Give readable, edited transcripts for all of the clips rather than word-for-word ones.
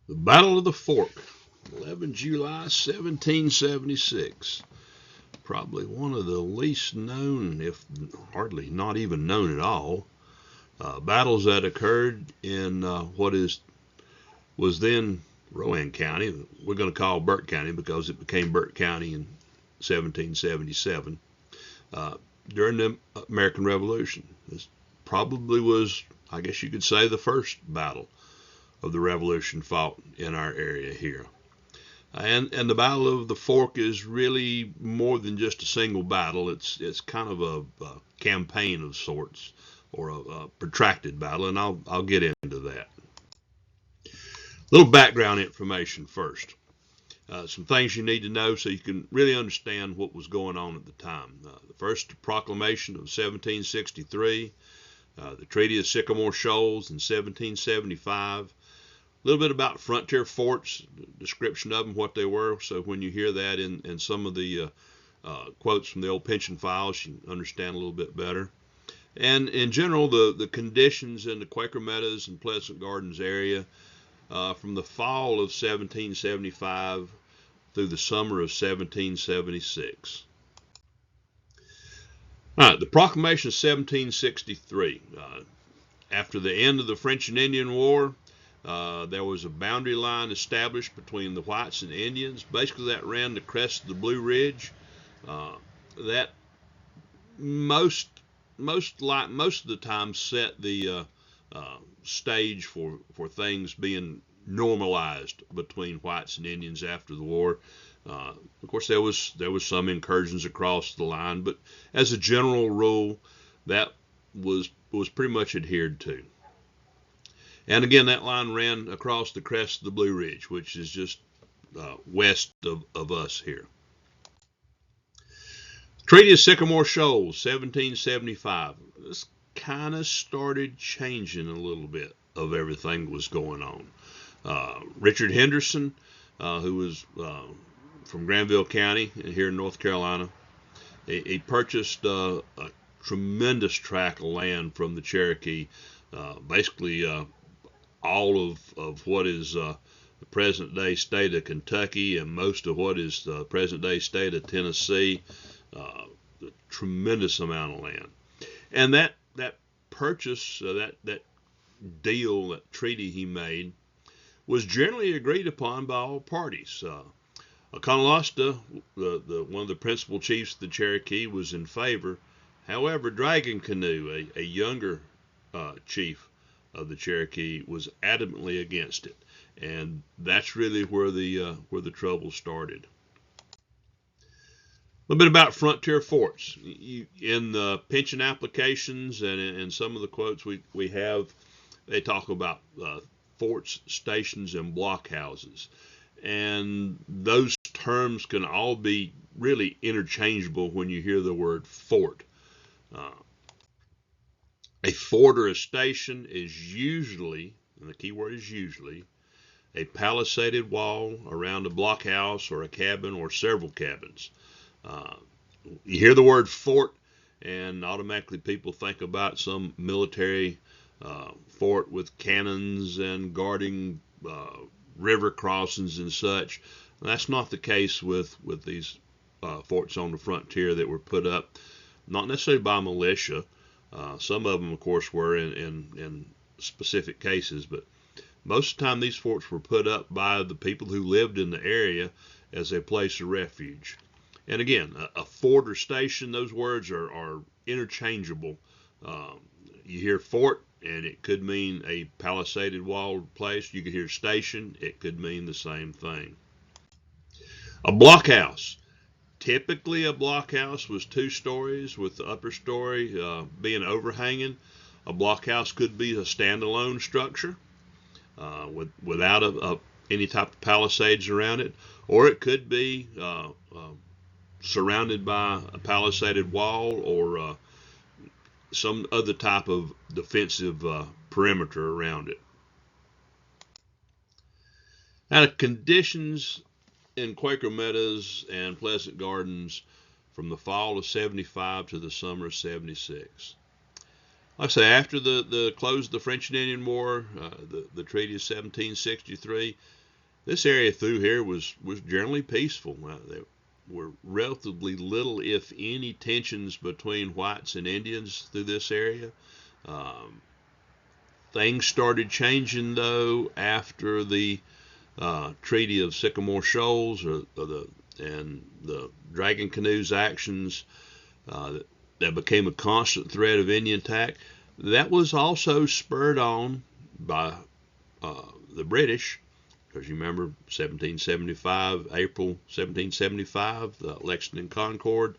The Battle of the Fork, 11 July 1776. Probably one of the least known, if hardly not even known at all, battles that occurred in was then Rowan County. We're going to call Burke County because it became Burke County in 1777 during the American Revolution. This probably was, I guess you could say, the first battle of the Revolution fought in our area here. And the Battle of the Fork is really more than just a single battle. It's kind of a campaign of sorts, or a protracted battle, and I'll get into that. A little background information first. Some things you need to know so you can really understand what was going on at the time. The first proclamation of 1763, the Treaty of Sycamore Shoals in 1775. A little bit about frontier forts, description of them, what they were, so when you hear that in some of the quotes from the old pension files, you understand a little bit better. And in general, the conditions in the Quaker Meadows and Pleasant Gardens area from the fall of 1775 through the summer of 1776. All right, the Proclamation of 1763. After the end of the French and Indian War, there was a boundary line established between the whites and the Indians. Basically, that ran the crest of the Blue Ridge. That most of the time set the stage for things being normalized between whites and Indians after the war. Of course, there was some incursions across the line, but as a general rule, that was pretty much adhered to. And again, that line ran across the crest of the Blue Ridge, which is just west of us here. Treaty of Sycamore Shoals, 1775. This kind of started changing a little bit of everything that was going on. Richard Henderson, who was from Granville County here in North Carolina, he purchased a tremendous tract of land from the Cherokee, basically all of what is the present day state of Kentucky and most of what is the present day state of Tennessee. A tremendous amount of land. And that purchase, that deal, that treaty he made, was generally agreed upon by all parties. Oconomowoc, one of the principal chiefs of the Cherokee, was in favor. However, Dragon Canoe, a younger chief of the Cherokee, was adamantly against it, and that's really where the trouble started. A little bit about frontier forts. In the pension applications and in some of the quotes we have, they talk about forts, stations, and blockhouses, and those terms can all be really interchangeable when you hear the word fort. A fort or a station is usually, and the key word is usually, a palisaded wall around a blockhouse or a cabin or several cabins. You hear the word fort, and automatically people think about some military fort with cannons and guarding river crossings and such. That's not the case with these forts on the frontier that were put up, not necessarily by militia. Some of them, of course, were in specific cases, but most of the time these forts were put up by the people who lived in the area as a place of refuge. And again, a fort or station, those words are interchangeable. You hear fort, and it could mean a palisaded walled place. You could hear station, it could mean the same thing. A blockhouse. Typically, a blockhouse was 2 stories with the upper story being overhanging. A blockhouse could be a standalone structure without any type of palisades around it, or it could be surrounded by a palisaded wall or some other type of defensive perimeter around it. Now, the conditions in Quaker Meadows and Pleasant Gardens from the fall of 75 to the summer of 76. Like I say, after the close of the French and Indian War, the Treaty of 1763, This area through here was generally peaceful. There were relatively little, if any, tensions between whites and Indians through this area. Um, Things started changing, though, after the Treaty of Sycamore Shoals and the Dragon Canoes actions that became a constant threat of Indian attack. That was also spurred on by the British, because you remember 1775, April 1775, the Lexington Concord.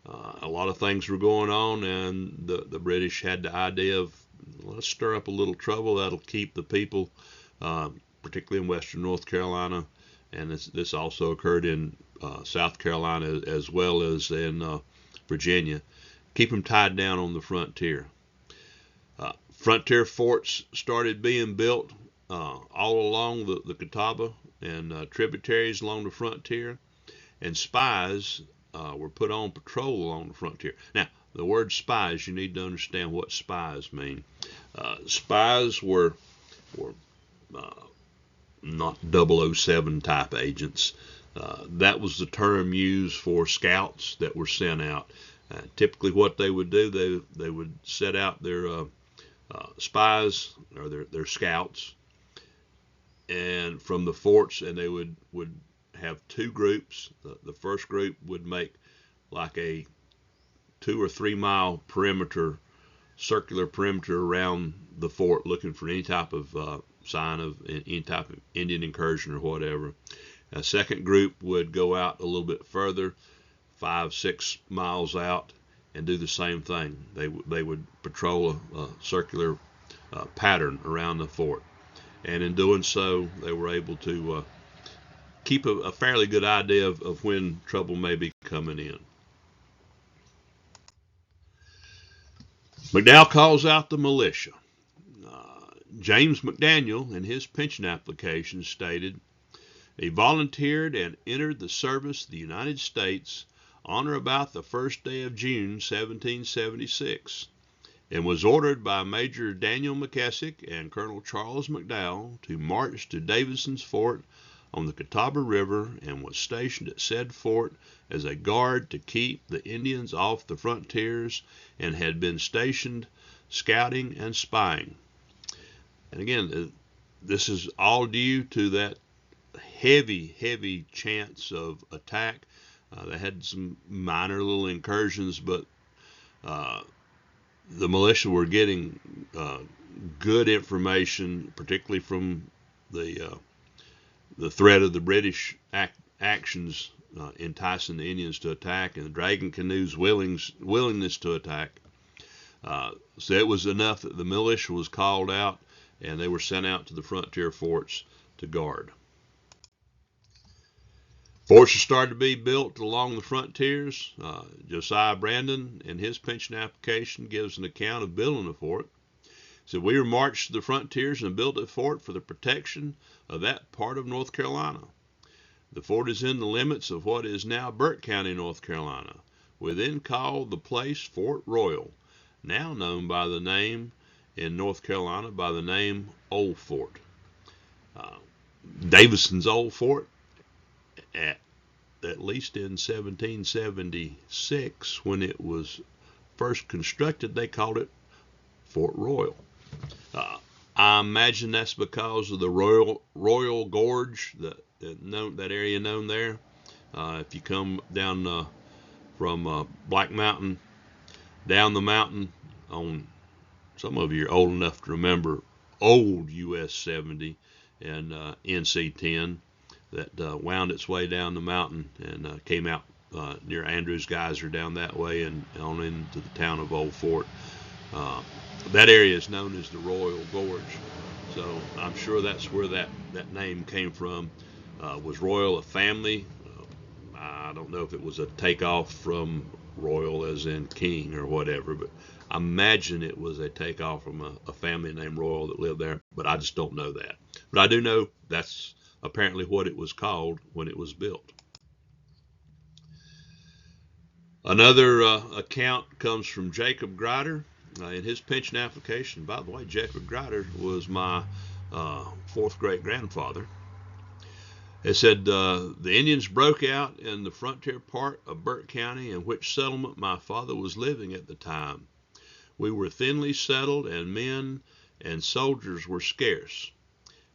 A lot of things were going on, and the British had the idea of, let's stir up a little trouble that'll keep the people, particularly in western North Carolina, and this also occurred in South Carolina as well as in Virginia, keep them tied down on the frontier. Frontier forts started being built all along the Catawba and tributaries along the frontier, and spies were put on patrol along the frontier. Now, the word spies, you need to understand what spies mean. Spies were not 007 type agents. That was the term used for scouts that were sent out. Typically what they would do, they would set out their spies or their scouts and from the forts, and they would have two groups. The first group would make like a 2 or 3 mile perimeter, circular perimeter around the fort, looking for any type of sign of any type of Indian incursion or whatever. A second group would go out a little bit further, 5-6 miles out, and do the same thing. They would patrol a circular pattern around the fort, and in doing so, they were able to keep a fairly good idea of when trouble may be coming in. McDowell calls out the militia. James McDaniel, in his pension application, stated, he volunteered and entered the service of the United States on or about the first day of June, 1776, and was ordered by Major Daniel McKessick and Colonel Charles McDowell to march to Davison's Fort on the Catawba River, and was stationed at said fort as a guard to keep the Indians off the frontiers, and had been stationed scouting and spying. And again, this is all due to that heavy chance of attack. They had some minor little incursions, but the militia were getting good information, particularly from the threat of the British actions enticing the Indians to attack, and the Dragon Canoes' willingness to attack. So it was enough that the militia was called out, and they were sent out to the frontier forts to guard. Forts started to be built along the frontiers. Josiah Brandon, in his pension application, gives an account of building a fort. So we were marched to the frontiers and built a fort for the protection of that part of North Carolina. The fort is in the limits of what is now Burke County, North Carolina. We then called the place Fort Royal, now known by the name in North Carolina by the name Old Fort. Davison's Old Fort, at least in 1776, when it was first constructed, they called it Fort Royal. I imagine that's because of the Royal Gorge, that area known there. If you come down from Black Mountain, down the mountain on, some of you are old enough to remember old US 70 and NC 10 that wound its way down the mountain and came out near Andrews Geyser down that way and on into the town of Old Fort. That area is known as the Royal Gorge, so I'm sure that's where that name came from. Was Royal a family? I don't know if it was a takeoff from Royal as in king or whatever, but I imagine it was a takeoff from a family named Royal that lived there, but I just don't know that. But I do know that's apparently what it was called when it was built. Another account comes from Jacob Grider in his pension application. By the way, Jacob Grider was my fourth great grandfather. It said the Indians broke out in the frontier part of Burke County, in which settlement my father was living at the time. We were thinly settled, and men and soldiers were scarce.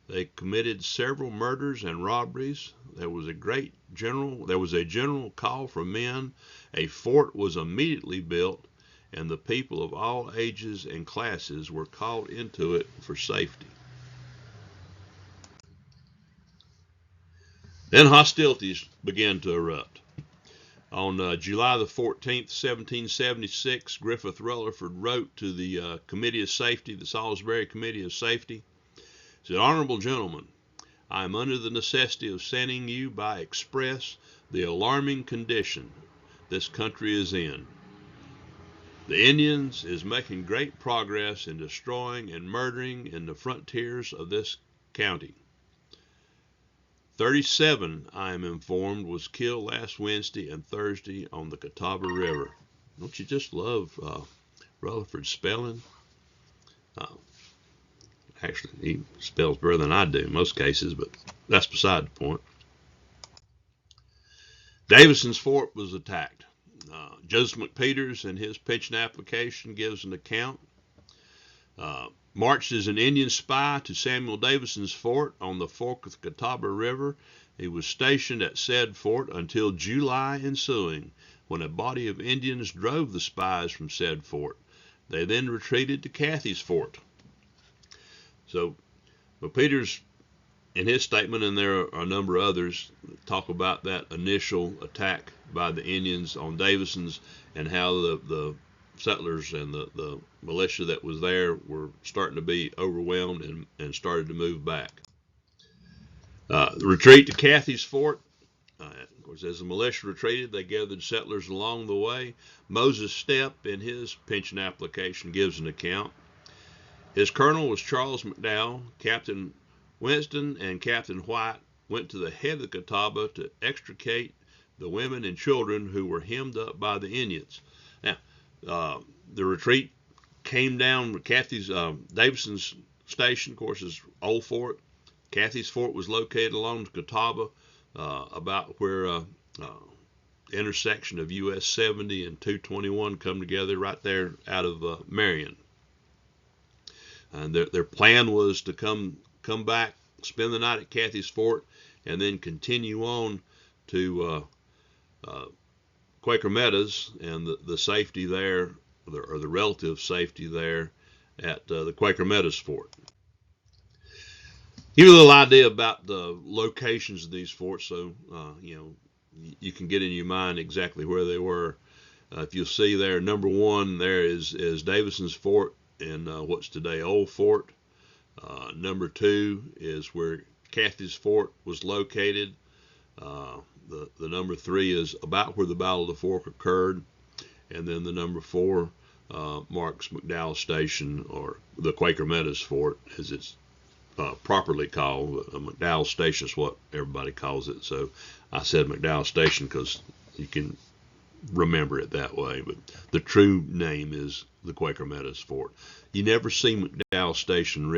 They committed several murders and robberies. There was a general call for men. A fort was immediately built, and the people of all ages and classes were called into it for safety. Then hostilities began to erupt. On July the 14th, 1776, Griffith Rutherford wrote to the Committee of Safety, the Salisbury Committee of Safety. He said, "Honorable gentlemen, I am under the necessity of sending you by express the alarming condition this country is in. The Indians is making great progress in destroying and murdering in the frontiers of this county. 37, I am informed, was killed last Wednesday and Thursday on the Catawba River." Don't you just love Rutherford's spelling? Actually, he spells better than I do in most cases, but that's beside the point. Davison's Fort was attacked. Joseph McPeters, in his pension application, gives an account. Marched as an Indian spy to Samuel Davison's fort on the fork of the Catawba River. He was stationed at said fort until July ensuing, when a body of Indians drove the spies from said fort. They then retreated to Cathy's Fort. So, Peters, in his statement, and there are a number of others, talk about that initial attack by the Indians on Davison's and how the settlers and the militia that was there were starting to be overwhelmed and started to move back. The retreat to Cathy's Fort. Of course, as the militia retreated, they gathered settlers along the way. Moses Stepp, in his pension application, gives an account. His colonel was Charles McDowell. Captain Winston and Captain White went to the head of the Catawba to extricate the women and children who were hemmed up by the Indians. Now, the retreat came down Cathy's Davison's station, of course, is Old Fort. Cathy's Fort was located along the Catawba, about where intersection of US 70 and 221 come together, right there out of Marion. And their plan was to come back, spend the night at Cathy's Fort, and then continue on to Quaker Meadows and the safety there, or the relative safety there at the Quaker Meadows Fort. Give you a little idea about the locations of these forts, so you can get in your mind exactly where they were. If you'll see there, number one there is Davison's Fort in what's today Old Fort. Number two is where Cathy's Fort was located. The number three is about where the Battle of the Fork occurred, and then the number four marks McDowell Station, or the Quaker Meadows Fort, as it's properly called. McDowell Station is what everybody calls it, so I said McDowell Station because you can remember it that way, but the true name is the Quaker Meadows Fort. You never see McDowell Station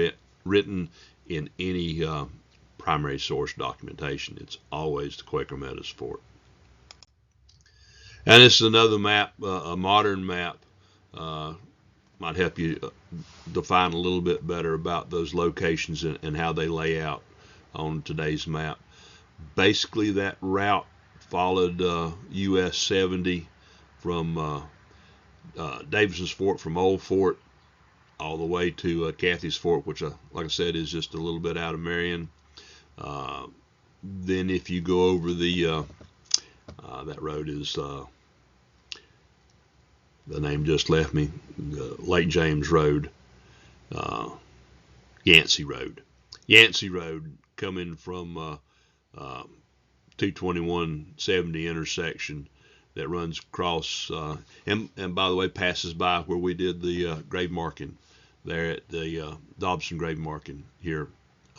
written in any primary source documentation. It's always the Quaker Meadows Fort. And this is another map, a modern map. Might help you define a little bit better about those locations and how they lay out on today's map. Basically, that route followed US 70 from Davison's Fort, from Old Fort, all the way to Cathy's Fort, which, like I said, is just a little bit out of Marion. Then if you go over the, that road is, the name just left me, Lake James Road, Yancey Road. Yancey Road coming from 221-70 intersection that runs across, and by the way, passes by where we did the grave marking there at the Dobson grave marking here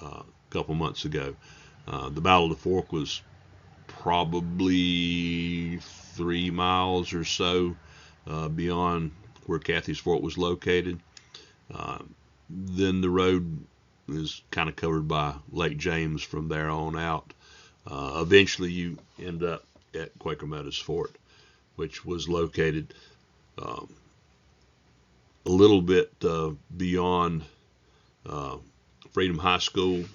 a couple months ago. The Battle of the Fork was probably 3 miles or so beyond where Cathy's Fort was located. Then the road is kind of covered by Lake James from there on out. Eventually, you end up at Quaker Meadows Fort, which was located a little bit beyond Freedom High School.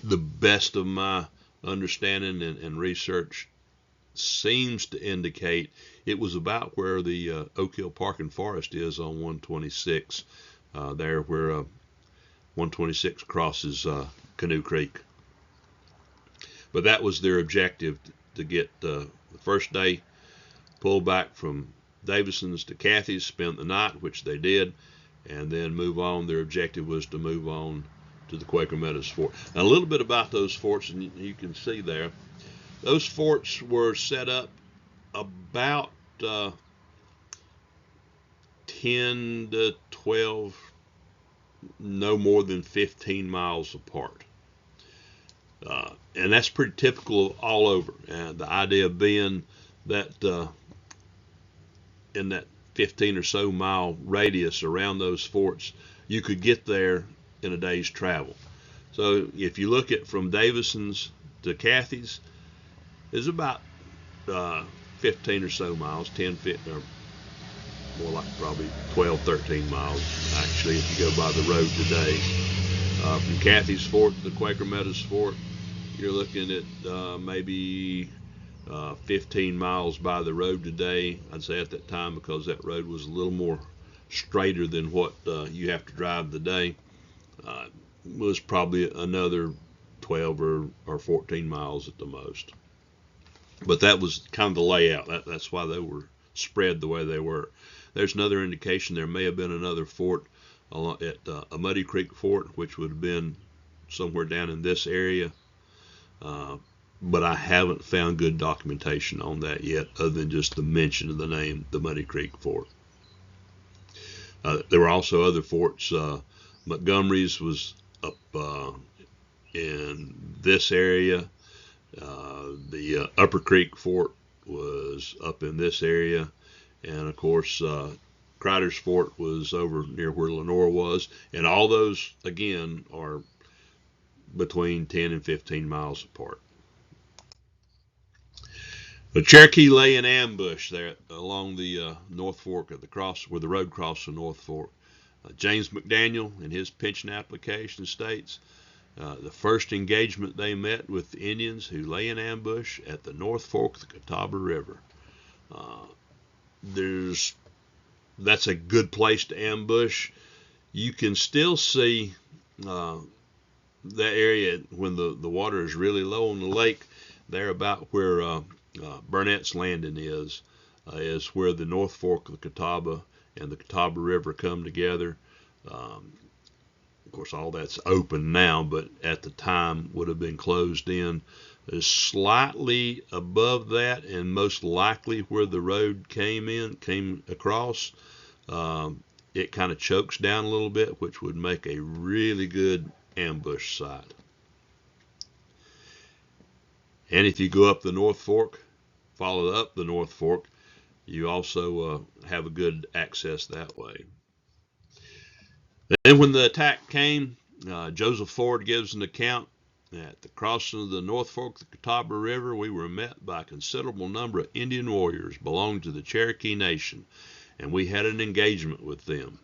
The best of my understanding and research seems to indicate it was about where the Oak Hill Park and Forest is on 126, there where 126 crosses Canoe Creek. But that was their objective, to get the first day, pull back from Davison's to Cathy's, spend the night, which they did, and then move on. Their objective was to move on to the Quaker Meadows Fort. Now, a little bit about those forts, and you can see there, those forts were set up about 10 to 12, no more than 15 miles apart. And that's pretty typical all over. And the idea being that in that 15 or so mile radius around those forts, you could get there in a day's travel. So if you look at from Davison's to Cathy's, it's about 15 or so miles, 10, 15, or more like probably 12, 13 miles, actually, if you go by the road today. From Cathy's Fort to the Quaker Meadows Fort, you're looking at maybe 15 miles by the road today. I'd say at that time, because that road was a little more straighter than what you have to drive today, was probably another 12 or 14 miles at the most. But that was kind of the layout. That's why they were spread the way they were. There's another indication there may have been another fort at a Muddy Creek Fort, which would have been somewhere down in this area. But I haven't found good documentation on that yet, other than just the mention of the name, the Muddy Creek Fort. There were also other forts. Montgomery's was up in this area. The Upper Creek Fort was up in this area. And of course, Crider's Fort was over near where Lenore was. And all those, again, are between 10 and 15 miles apart. The Cherokee lay in ambush there along the North Fork of the cross, where the road crossed the North Fork. James McDaniel, in his pension application, states the first engagement they met with the Indians who lay in ambush at the North Fork of the Catawba River. That's a good place to ambush. You can still see that area when the water is really low on the lake. There, about where Burnett's Landing is where the North Fork of the Catawba and the Catawba River come together. Of course, all that's open now, but at the time would have been closed in. Slightly above that, and most likely where the road came across, it kind of chokes down a little bit, which would make a really good ambush site. And if you go up the North Fork, follow up the North Fork, you also have a good access that way. Then when the attack came, Joseph Ford gives an account. At the crossing of the North Fork of the Catawba River, we were met by a considerable number of Indian warriors belonging to the Cherokee Nation, and we had an engagement with them.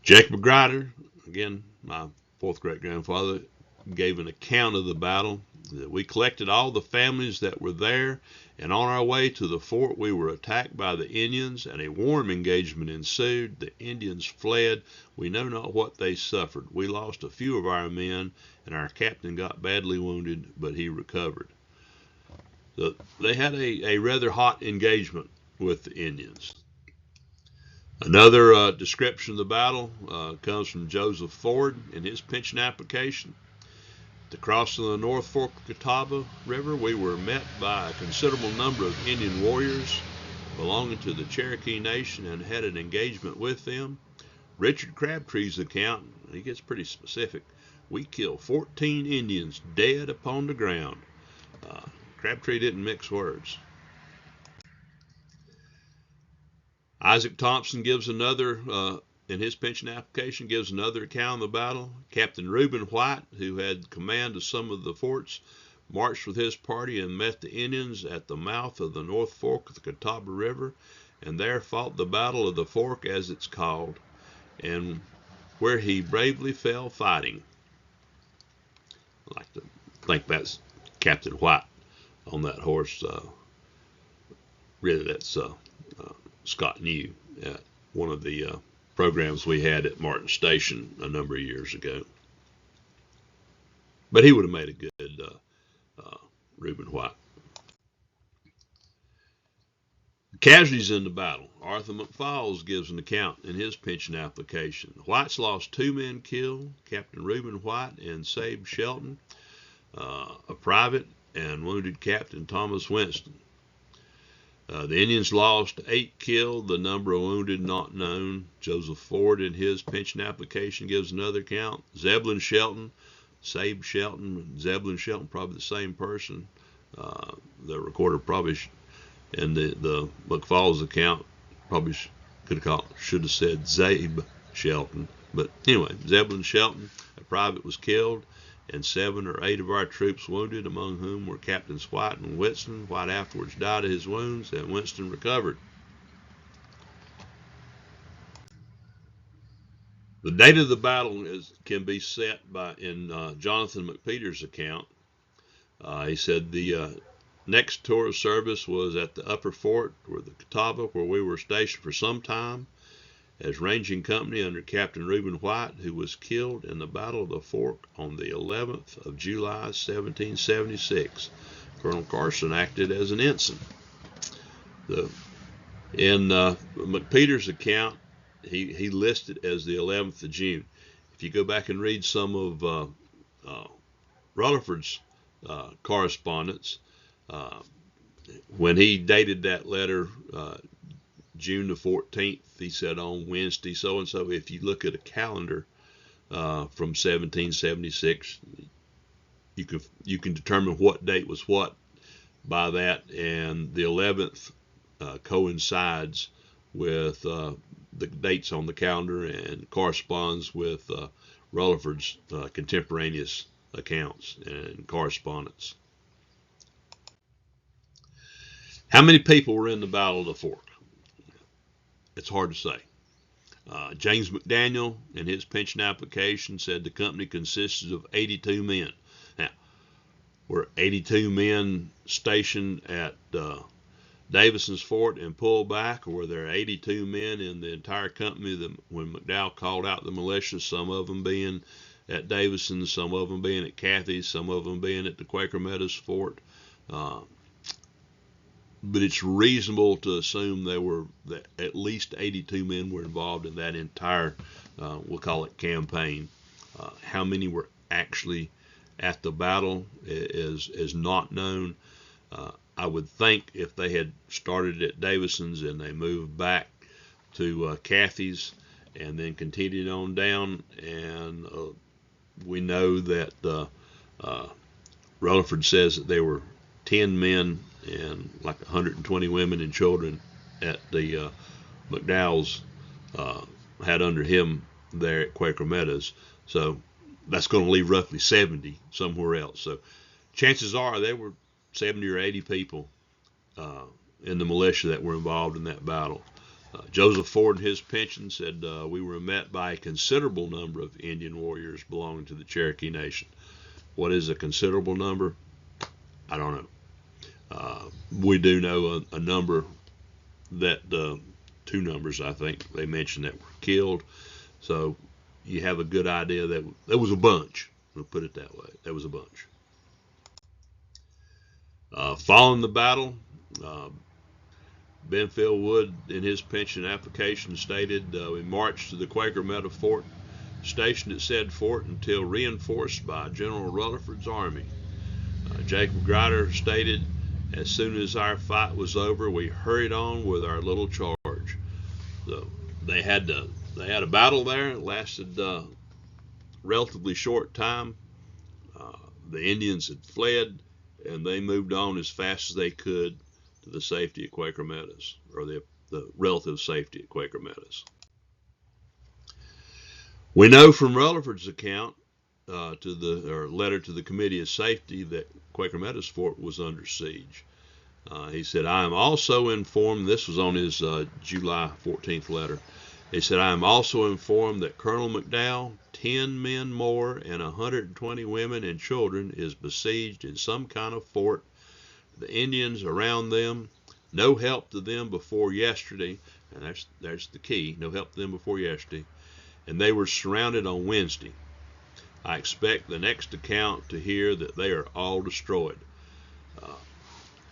Jacob Grider, again, my fourth great-grandfather, gave an account of the battle. That we collected all the families that were there, and on our way to the fort we were attacked by the Indians, and a warm engagement ensued. The Indians fled. We know not what they suffered. We lost a few of our men, and our captain got badly wounded, but he recovered. So they had a rather hot engagement with the Indians. Another description of the battle comes from Joseph Ford in his pension application. At the crossing of the North Fork of the Catawba River, we were met by a considerable number of Indian warriors belonging to the Cherokee Nation and had an engagement with them. Richard Crabtree's account, he gets pretty specific. We killed 14 Indians dead upon the ground. Crabtree didn't mix words. Isaac Thompson gives another in his pension application, gives another account of the battle. Captain Reuben White, who had command of some of the forts, marched with his party and met the Indians at the mouth of the North Fork of the Catawba River, and there fought the Battle of the Fork, as it's called, and where he bravely fell fighting. I like to think that's Captain White on that horse. Really, that's Scott New at one of the programs we had at Martin Station a number of years ago. But he would have made a good Reuben White. Casualties in the battle. Arthur McFalls gives an account in his pension application. White's lost 2 men killed, Captain Reuben White and Sabe Shelton, a private, and wounded Captain Thomas Winston. The Indians lost 8 killed, the number of wounded not known. Joseph Ford in his pension application gives another account. Zebulon Shelton, Sabe Shelton, Zebulon Shelton, probably the same person. The recorder probably in the McFalls account probably should have said Zabe Shelton. But anyway, Zebulon Shelton, a private, was killed, and 7 or 8 of our troops wounded, among whom were Captains White and Winston. White afterwards died of his wounds, and Winston recovered. The date of the battle can be set in Jonathan McPeter's account. He said the next tour of service was at the Upper Fort, or the Catawba, where we were stationed for some time as ranging company under Captain Reuben White, who was killed in the Battle of the Fork on the 11th of July, 1776. Colonel Carson acted as an ensign. In McPeter's account, he listed as the 11th of June. If you go back and read some of Rutherford's correspondence, when he dated that letter June the 14th, he said on Wednesday so-and-so. If you look at a calendar from 1776, you can determine what date was what by that, and the 11th coincides with the dates on the calendar and corresponds with Rutherford's contemporaneous accounts and correspondence. How many people were in the Battle of the Fork? It's hard to say. James McDaniel, in his pension application, said the company consisted of 82 men. Now, were 82 men stationed at Davison's Fort and pulled back, or were there 82 men in the entire company when McDowell called out the militia, some of them being at Davison, some of them being at Cathy's, some of them being at the Quaker Meadows Fort? But it's reasonable to assume that at least 82 men were involved in that entire, we'll call it, campaign. How many were actually at the battle is not known. I would think if they had started at Davison's and they moved back to Cathy's and then continued on down, and we know that Rutherford says that there were 10 men and like 120 women and children at the McDowell's had under him there at Quaker Meadows. So that's going to leave roughly 70 somewhere else. So chances are there were 70 or 80 people in the militia that were involved in that battle. Joseph Ford in his pension said we were met by a considerable number of Indian warriors belonging to the Cherokee Nation. What is a considerable number? I don't know. We do know a number that 2 numbers, I think they mentioned, that were killed. So you have a good idea that there was a bunch. We'll put it that way. There was a bunch. Following the battle, Benfield Wood in his pension application stated, we marched to the Quaker Meadow Fort, stationed at said fort until reinforced by General Rutherford's army. Jacob Grider stated, as soon as our fight was over, we hurried on with our little charge. So they had a battle there. It lasted a relatively short time. The Indians had fled, and they moved on as fast as they could to the safety of Quaker Meadows, or the relative safety of Quaker Meadows. We know from Rutherford's account letter to the Committee of Safety that Quaker Meadows Fort was under siege. He said, I am also informed, this was on his July 14th letter, he said, I am also informed that Colonel McDowell, 10 men more, and 120 women and children is besieged in some kind of fort. The Indians around them, no help to them before yesterday, and there's the key, no help to them before yesterday, and they were surrounded on Wednesday. I expect the next account to hear that they are all destroyed.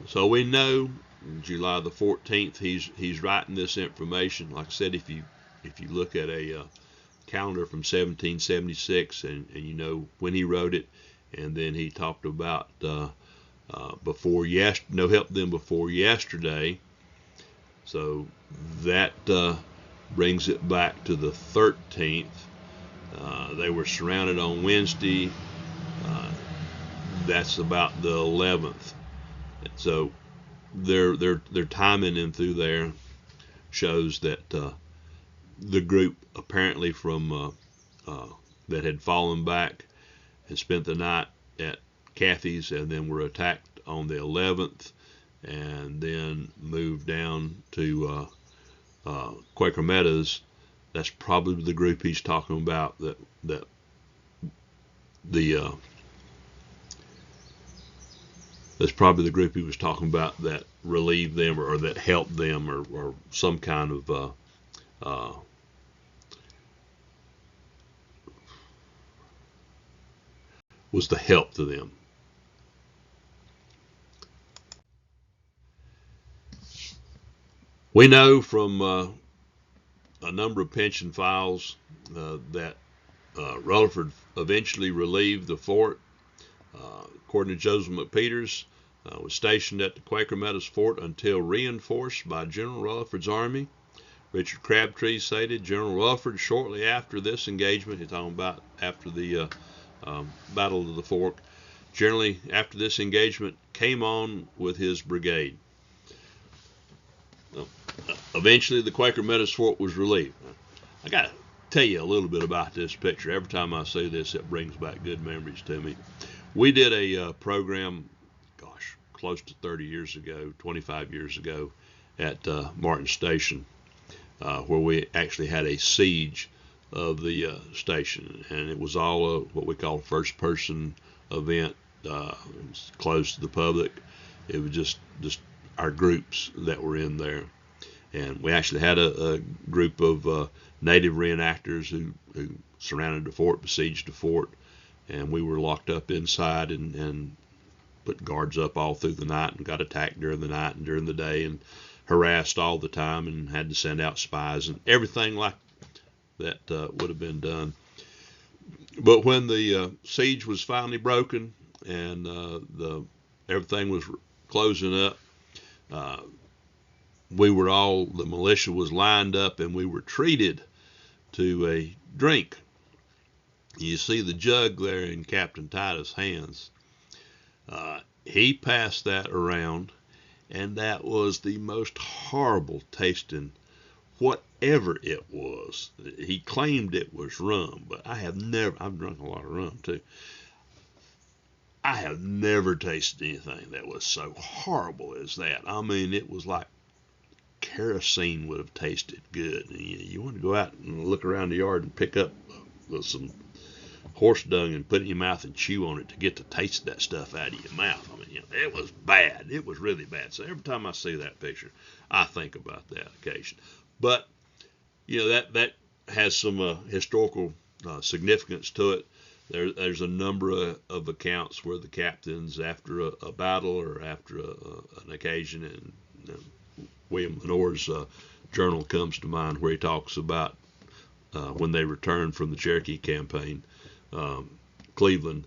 So we know July the 14th he's writing this information. Like I said, if you look at a calendar from 1776 and you know when he wrote it, and then he talked about no help them before yesterday. So that brings it back to the 13th. They were surrounded on Wednesday. That's about the 11th. So their timing in through there shows that the group apparently from that had fallen back had spent the night at Cathy's and then were attacked on the 11th and then moved down to Quaker Meadows. That's probably the group he's talking about that's probably the group he was talking about that relieved them or that helped them or some kind of was the help to them. We know from a number of pension files that Rutherford eventually relieved the fort. According to Joseph McPeters, was stationed at the Quaker Meadows Fort until reinforced by General Rutherford's army. Richard Crabtree stated General Rutherford, shortly after this engagement, he's talking about after the Battle of the Fork, generally after this engagement, came on with his brigade. Eventually, the Quaker Meadows Fort was relieved. I got to tell you a little bit about this picture. Every time I see this, it brings back good memories to me. We did a program, close to 30 years ago, 25 years ago, at Martin Station, where we actually had a siege of the station, and it was all what we call a first-person event. It was closed to the public. It was just our groups that were in there, and we actually had a group of native reenactors who surrounded the fort, besieged the fort, and we were locked up inside and put guards up all through the night and got attacked during the night and during the day and harassed all the time and had to send out spies and everything like that would have been done. But when the siege was finally broken and everything was closing up, the militia was lined up and we were treated to a drink. You see the jug there in Captain Titus' hands. He passed that around, and that was the most horrible tasting, whatever it was. He claimed it was rum, but I've drunk a lot of rum too. I have never tasted anything that was so horrible as that. I mean, it was like kerosene would have tasted good. You want to go out and look around the yard and pick up some horse dung and put it in your mouth and chew on it to get the taste of that stuff out of your mouth. I mean, it was bad. It was really bad. So every time I see that picture, I think about that occasion. But that has some historical significance to it. There's a number of accounts where the captains, after a battle or after an occasion, and William Lenore's journal comes to mind where he talks about when they returned from the Cherokee campaign, Cleveland,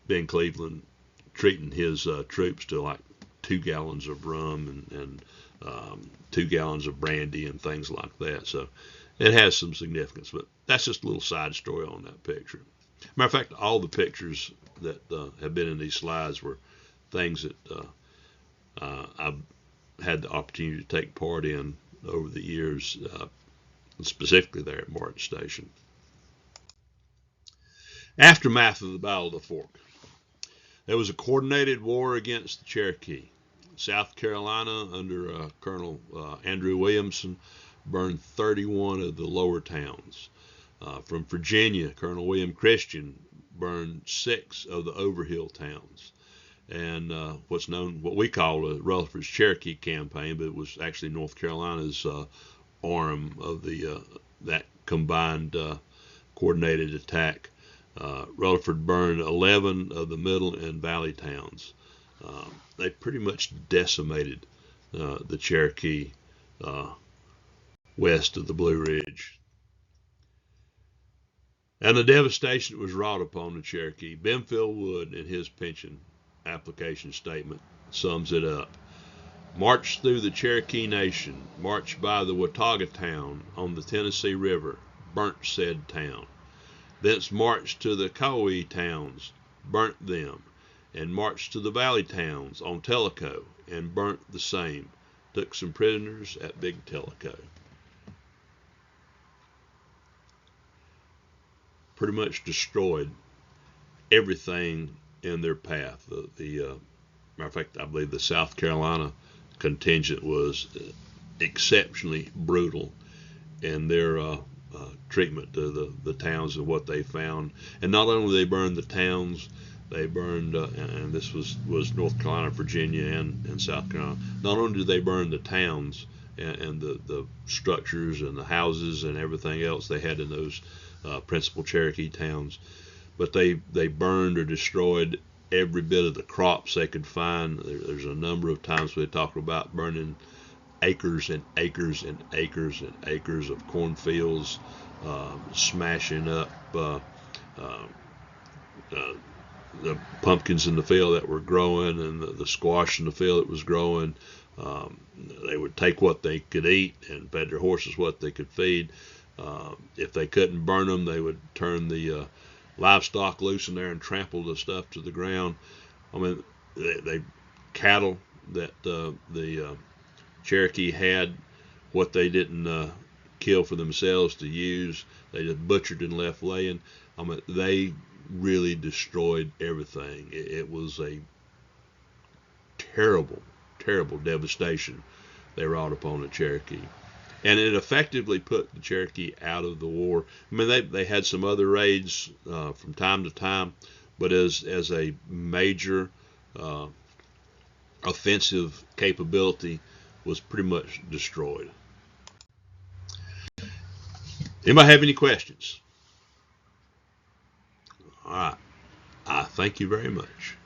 Ben Cleveland, treating his troops to like 2 gallons of rum and 2 gallons of brandy and things like that. So it has some significance, but that's just a little side story on that picture. Matter of fact, all the pictures that have been in these slides were things that I've had the opportunity to take part in over the years, specifically there at Martin Station. Aftermath of the Battle of the Fork. There was a coordinated war against the Cherokee. South Carolina, under Colonel Andrew Williamson, burned 31 of the lower towns. From Virginia, Colonel William Christian burned 6 of the overhill towns. And what we call the Rutherford's Cherokee campaign, but it was actually North Carolina's arm of that combined coordinated attack. Rutherford burned 11 of the middle and valley towns. They pretty much decimated the Cherokee west of the Blue Ridge. And the devastation that was wrought upon the Cherokee, Benfield Wood, in his pension application statement, sums it up. Marched through the Cherokee Nation, marched by the Watauga town on the Tennessee River, burnt said town. Thence marched to the Cowie towns, burnt them, and marched to the valley towns on Tellico, and burnt the same. Took some prisoners at Big Tellico. Pretty much destroyed everything in their path. Matter of fact, I believe the South Carolina contingent was exceptionally brutal in their treatment to the towns and what they found. And not only did they burn the towns, they burned, and this was North Carolina, Virginia, and South Carolina. Not only did they burn the towns and the structures and the houses and everything else they had in those principal Cherokee towns, but they burned or destroyed every bit of the crops they could find. There's a number of times where they talk about burning acres and acres and acres and acres of cornfields, smashing up the pumpkins in the field that were growing and the squash in the field that was growing. They would take what they could eat and fed their horses what they could feed. If they couldn't burn them, they would turn the livestock loose in there and trample the stuff to the ground. I mean, they cattle that the Cherokee had, what they didn't kill for themselves to use, they just butchered and left laying. I mean, they really destroyed everything. It was a terrible, terrible devastation they wrought upon the Cherokee. And it effectively put the Cherokee out of the war. I mean, they had some other raids from time to time, but as a major offensive capability, was pretty much destroyed. Anybody have any questions? All right. I thank you very much.